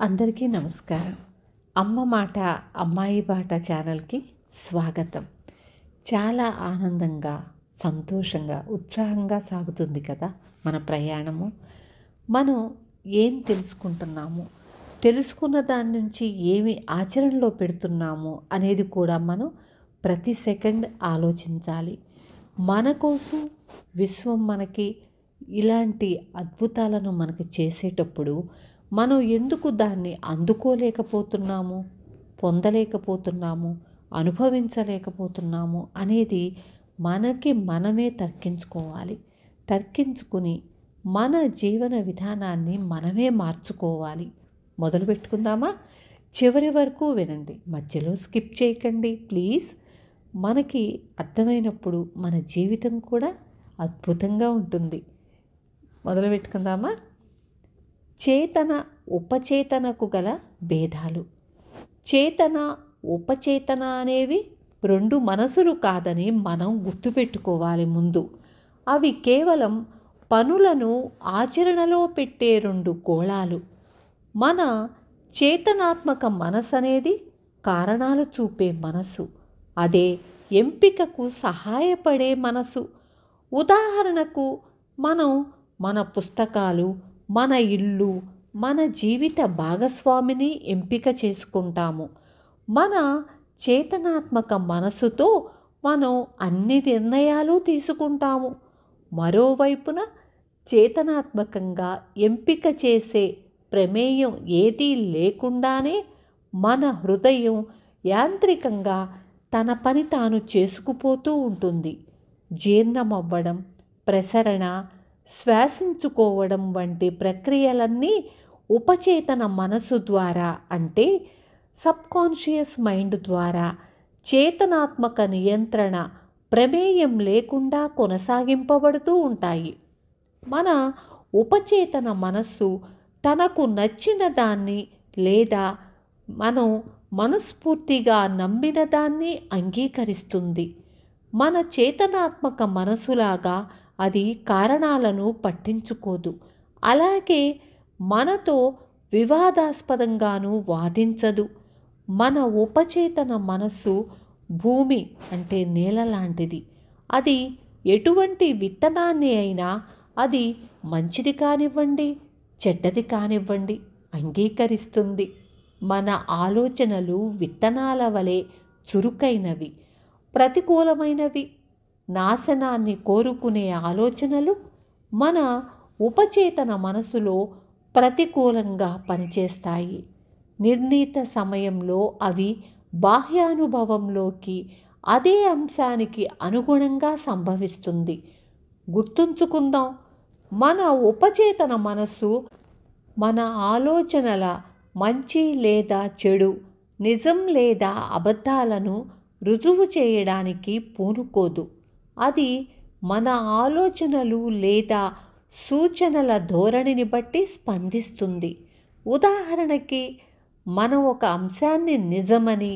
అందరికీ నమస్కారం. అమ్మ మాట అమ్మాయి బాట ఛానల్కి స్వాగతం. చాలా ఆనందంగా, సంతోషంగా, ఉత్సాహంగా సాగుతుంది కదా మన ప్రయాణము. మనం ఏం తెలుసుకుంటున్నాము, తెలుసుకున్న దాని నుంచి ఏమి ఆచరణలో పెడుతున్నాము అనేది కూడా మనం ప్రతి సెకండ్ ఆలోచించాలి. మన కోసం విశ్వం మనకి ఇలాంటి అద్భుతాలను మనకి చేసేటప్పుడు మనం ఎందుకు దాన్ని అందుకోలేకపోతున్నాము, పొందలేకపోతున్నాము, అనుభవించలేకపోతున్నాము అనేది మనకి మనమే తర్కించుకోవాలి. తర్కించుకుని మన జీవన విధానాన్ని మనమే మార్చుకోవాలి. మొదలు పెట్టుకుందామా? చివరి వరకు వినండి, మధ్యలో స్కిప్ చేయకండి ప్లీజ్. మనకి అర్థమైనప్పుడు మన జీవితం కూడా అద్భుతంగా ఉంటుంది. మొదలు పెట్టుకుందామా? చేతన ఉపచేతనకు గల భేదాలు. చేతన ఉపచేతన అనేవి రెండు మనసులు కాదని మనం గుర్తుపెట్టుకోవాలి ముందు. అవి కేవలం పనులను ఆచరణలో పెట్టే రెండు గోళాలు. మన చేతనాత్మక మనసు అనేది కారణాలు చూపే మనసు. అదే ఎంపికకు సహాయపడే మనసు. ఉదాహరణకు మనం మన పుస్తకాలు, మన ఇల్లు, మన జీవిత భాగస్వామిని ఎంపిక చేసుకుంటాము. మన చేతనాత్మక మనసుతో మనం అన్ని నిర్ణయాలు తీసుకుంటాము. మరోవైపున చేతనాత్మకంగా ఎంపిక చేసే ప్రమేయం ఏదీ లేకుండానే మన హృదయం యాంత్రికంగా తన పని తాను చేసుకుపోతూ ఉంటుంది. జీర్ణమవ్వడం, ప్రసరణ, శ్వాసించుకోవడం వంటి ప్రక్రియలన్నీ ఉపచేతన మనసు ద్వారా, అంటే సబ్కాన్షియస్ మైండ్ ద్వారా చేతనాత్మక నియంత్రణ ప్రమేయం లేకుండా కొనసాగింపబడుతూ ఉంటాయి. మన ఉపచేతన మనస్సు తనకు నచ్చిన దాన్ని లేదా మనం మనస్ఫూర్తిగా నమ్మిన దాన్ని అంగీకరిస్తుంది. మన చేతనాత్మక మనసులాగా అది కారణాలను పట్టించుకోదు. అలాగే మనతో వివాదాస్పదంగాను వాదించదు. మన ఉపచేతన మనస్సు భూమి అంటే నేల లాంటిది. అది ఎటువంటి విత్తనాన్ని అయినా, అది మంచిది కానివ్వండి, చెడ్డది కానివ్వండి, అంగీకరిస్తుంది. మన ఆలోచనలు విత్తనాల వలె చురుకైనవి, ప్రతికూలమైనవి. నాశనాన్ని కోరుకునే ఆలోచనలు మన ఉపచేతన మనసులో ప్రతికూలంగా పనిచేస్తాయి. నిర్ణీత సమయంలో అవి బాహ్యానుభవంలోకి అదే అంశానికి అనుగుణంగా సంభవిస్తుంది. గుర్తుంచుకుందాం, మన ఉపచేతన మనసు మన ఆలోచనల మంచి లేదా చెడు, నిజం లేదా అబద్ధాలను రుజువు చేయడానికి పూనుకోదు. అది మన ఆలోచనలు లేదా సూచనల ధోరణిని బట్టి స్పందిస్తుంది. ఉదాహరణకి, మనం ఒక అంశాన్ని నిజమని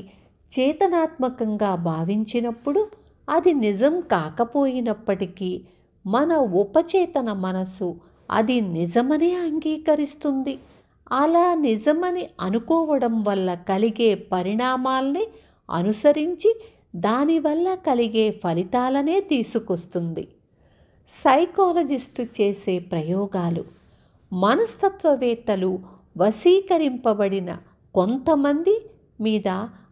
చేతనాత్మకంగా భావించినప్పుడు అది నిజం కాకపోయినప్పటికీ మన ఉపచేతన మనసు అది నిజమని అంగీకరిస్తుంది. అలా నిజమని అనుకోవడం వల్ల కలిగే పరిణామాల్ని అనుసరించి దానివల్ల కలిగే ఫలితాలనే తీసుకొస్తుంది. సైకాలజిస్టు చేసే ప్రయోగాలు. మనస్తత్వవేత్తలు వశీకరింపబడిన కొంతమంది మీద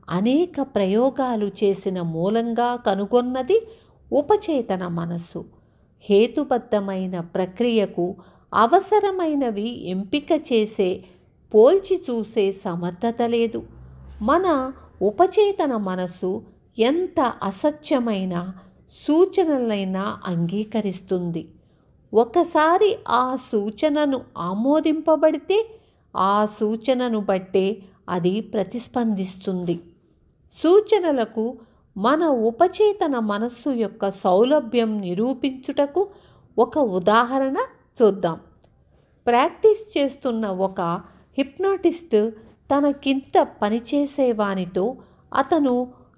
అనేక ప్రయోగాలు చేసిన మూలంగా కనుగొన్నది ఉపచేతన మనసు. హేతుబద్ధమైన ప్రక్రియకు అవసరమైనవి ఎంపిక చేసే, పోల్చి చూసే సమర్థత లేదు. మన ఉపచేతన మనసు ఎంత అసత్యమైన సూచనలైనా అంగీకరిస్తుంది. ఒకసారి ఆ సూచనను ఆమోదింపబడితే ఆ సూచనను బట్టే అది ప్రతిస్పందిస్తుంది. సూచనలకు మన ఉపచేతన మనస్సు యొక్క సౌలభ్యం నిరూపించుటకు ఒక ఉదాహరణ చూద్దాం. ప్రాక్టీస్ చేస్తున్న ఒక హిప్నాటిస్ట్ తనకింత పనిచేసేవానితో అతను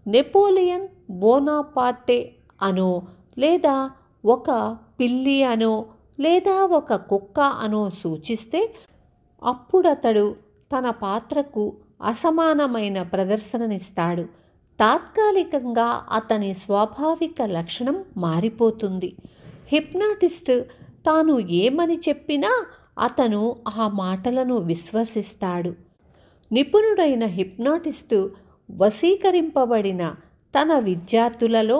నెపోలియన్ బోనాపార్టే అనో, లేదా ఒక పిల్లి అనో, లేదా ఒక కుక్క అనో సూచిస్తే అప్పుడతడు తన పాత్రకు అసమానమైన ప్రదర్శననిస్తాడు. తాత్కాలికంగా అతని స్వాభావిక లక్షణం మారిపోతుంది. హిప్నాటిస్ట్ తాను ఏమని చెప్పినా అతను ఆ మాటలను విశ్వసిస్తాడు. నిపుణుడైన హిప్నాటిస్టు వశీకరింపబడిన తన విద్యార్థులలో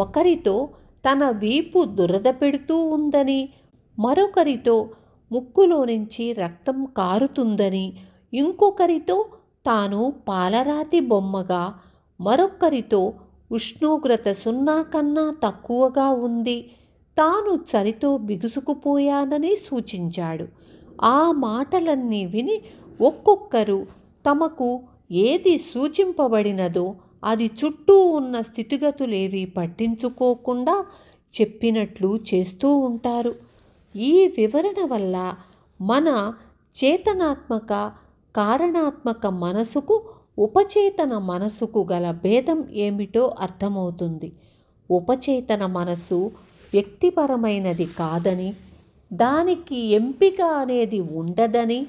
ఒకరితో తన వీపు దురద పెడుతూ ఉందని, మరొకరితో ముక్కులో నుంచి రక్తం కారుతుందని, ఇంకొకరితో తాను పాలరాతి బొమ్మగా, మరొకరితో ఉష్ణోగ్రత 0 కన్నా తక్కువగా ఉంది, తాను చలితో బిగుసుకుపోయానని సూచించాడు. ఆ మాటలన్నీ విని ఒక్కొక్కరు తమకు ఏది సూచింపబడినదో అది చుట్టూ ఉన్న స్థితిగతులేవి పట్టించుకోకుండా చెప్పినట్లు చేస్తూ ఉంటారు. ఈ వివరణ వల్ల మన చేతనాత్మక, కారణాత్మక మనసుకు, ఉపచేతన మనసుకు గల భేదం ఏమిటో అర్థమవుతుంది. ఉపచేతన మనసు వ్యక్తిపరమైనది కాదని, దానికి ఎంపిక అనేది ఉండదని,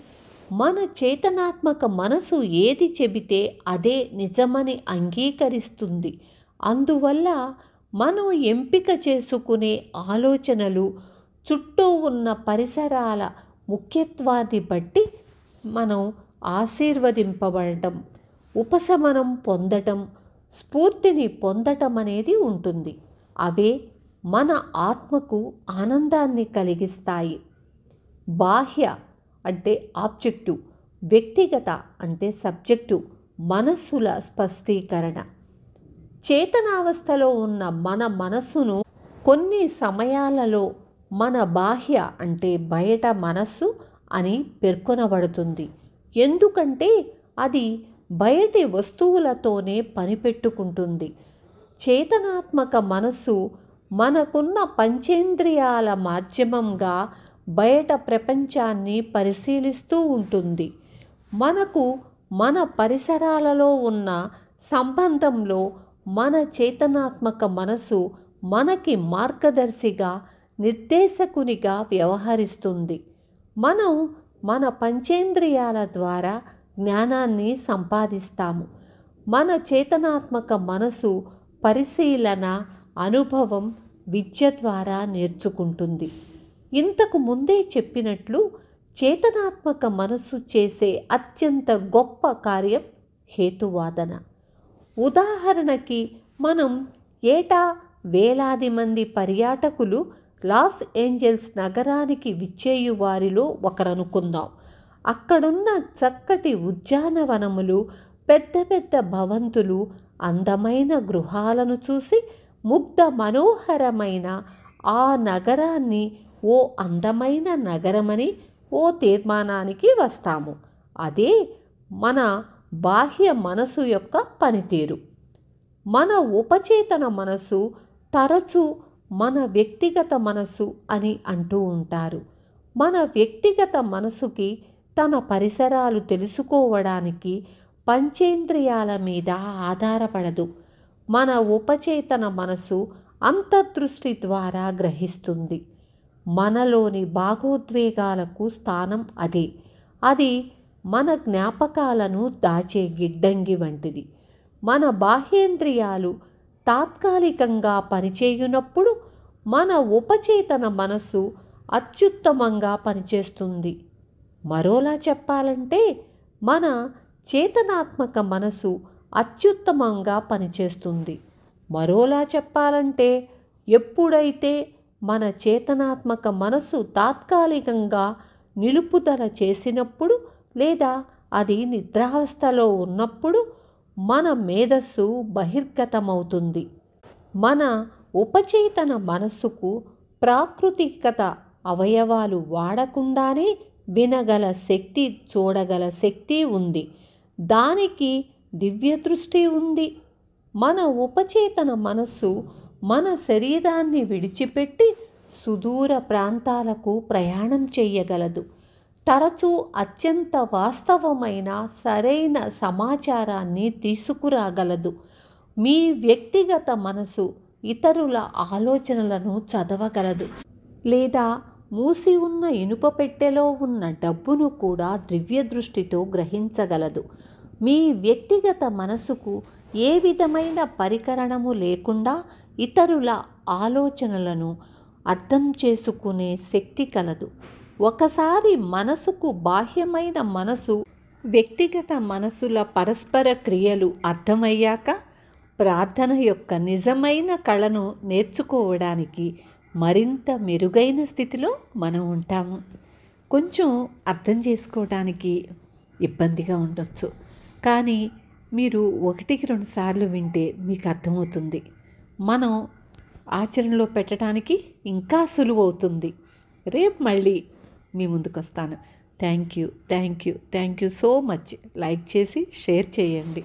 మన చేతనాత్మక మనసు ఏది చెబితే అదే నిజమని అంగీకరిస్తుంది. అందువల్ల మనం ఎంపిక చేసుకునే ఆలోచనలు చుట్టూ ఉన్న పరిసరాల ముఖ్యత్వాన్ని బట్టి మనం ఆశీర్వదింపబడటం, ఉపశమనం పొందటం, స్ఫూర్తిని పొందటం అనేది ఉంటుంది. అవే మన ఆత్మకు ఆనందాన్ని కలిగిస్తాయి. బాహ్య అంటే ఆబ్జెక్టివ్, వ్యక్తిగత అంటే సబ్జెక్టివ్ మనస్సుల స్పష్టీకరణ. చేతనావస్థలో ఉన్న మన మనస్సును కొన్ని సమయాలలో మన బాహ్య అంటే బయట మనస్సు అని పేర్కొనబడుతుంది. ఎందుకంటే అది బయటి వస్తువులతోనే పనిపెట్టుకుంటుంది. చేతనాత్మక మనస్సు మనకున్న పంచేంద్రియాల మాధ్యమంగా బయట ప్రపంచాన్ని పరిశీలిస్తూ ఉంటుంది. మనకు మన పరిసరాలలో ఉన్న సంబంధంలో మన చేతనాత్మక మనసు మనకి మార్గదర్శిగా, నిర్దేశకునిగా వ్యవహరిస్తుంది. మనం మన పంచేంద్రియాల ద్వారా జ్ఞానాన్ని సంపాదిస్తాము. మన చేతనాత్మక మనసు పరిశీలన, అనుభవం, విద్య ద్వారా నేర్చుకుంటుంది. ఇంతకు ముందే చెప్పినట్లు చేతనాత్మక మనసు చేసే అత్యంత గొప్ప కార్యం హేతువాదన. ఉదాహరణకి మనం ఏటా వేలాది మంది పర్యాటకులు లాస్ ఏంజల్స్ నగరానికి విచ్చేయు వారిలో ఒకరనుకుందాం. అక్కడున్న చక్కటి ఉద్యానవనములు, పెద్ద పెద్ద భవంతులు, అందమైన గృహాలను చూసి ముగ్ధ మనోహరమైన ఆ నగరాన్ని ఓ అందమైన నగరమని ఓ తీర్మానానికి వస్తాము. అదే మన బాహ్య మనసు యొక్క పనితీరు. మన ఉపచేతన మనసు తరచూ మన వ్యక్తిగత మనసు అని అంటూ ఉంటారు. మన వ్యక్తిగత మనసుకి తన పరిసరాలు తెలుసుకోవడానికి పంచేంద్రియాల మీద ఆధారపడదు. మన ఉపచేతన మనసు అంతర్దృష్టి ద్వారా గ్రహిస్తుంది. మనలోని భావోద్వేగాలకు స్థానం అదే. అది మన జ్ఞాపకాలను దాచే గిడ్డంగి వంటిది. మన బాహ్యేంద్రియాలు తాత్కాలికంగా పనిచేయునప్పుడు మన ఉపచేతన మనసు అత్యుత్తమంగా పనిచేస్తుంది. మరోలా చెప్పాలంటే మన చేతనాత్మక మనసు అత్యుత్తమంగా పనిచేస్తుంది. మరోలా చెప్పాలంటే ఎప్పుడైతే మన చేతనాత్మక మనసు తాత్కాలికంగా నిలుపుదల చేసినప్పుడు లేదా అది నిద్రావస్థలో ఉన్నప్పుడు మన మేధస్సు బహిర్గతమవుతుంది. మన ఉపచేతన మనస్సుకు ప్రాకృతికత అవయవాలు వాడకుండానే వినగల శక్తి, చూడగల శక్తి ఉంది. దానికి దివ్య దృష్టి ఉంది. మన ఉపచేతన మనస్సు మన శరీరాన్ని విడిచిపెట్టి సుదూర ప్రాంతాలకు ప్రయాణం చేయగలదు. తరచూ అత్యంత వాస్తవమైన సరైన సమాచారాన్ని తీసుకురాగలదు. మీ వ్యక్తిగత మనసు ఇతరుల ఆలోచనలను చదవగలదు లేదా మూసి ఉన్న ఇనుప పెట్టెలో ఉన్న డబ్బును కూడా దివ్య దృష్టితో గ్రహించగలదు. మీ వ్యక్తిగత మనసుకు ఏ విధమైన పరికరణము లేకుండా ఇతరుల ఆలోచనలను అర్థం చేసుకునే శక్తి కలదు. ఒకసారి మనసుకు బాహ్యమైన మనసు, వ్యక్తిగత మనసుల పరస్పర క్రియలు అర్థమయ్యాక ప్రార్థన యొక్క నిజమైన కళను నేర్చుకోవడానికి మరింత మెరుగైన స్థితిలో మనం ఉంటాము. కొంచెం అర్థం చేసుకోవడానికి ఇబ్బందిగా ఉండొచ్చు, కానీ మీరు 1-2 సార్లు వింటే మీకు అర్థమవుతుంది. మనం ఆచరణలో పెట్టడానికి ఇంకా సులువవుతుంది. రేపు మళ్ళీ మీ ముందుకు వస్తాను. Thank you so much. Like చేసి షేర్ చేయండి.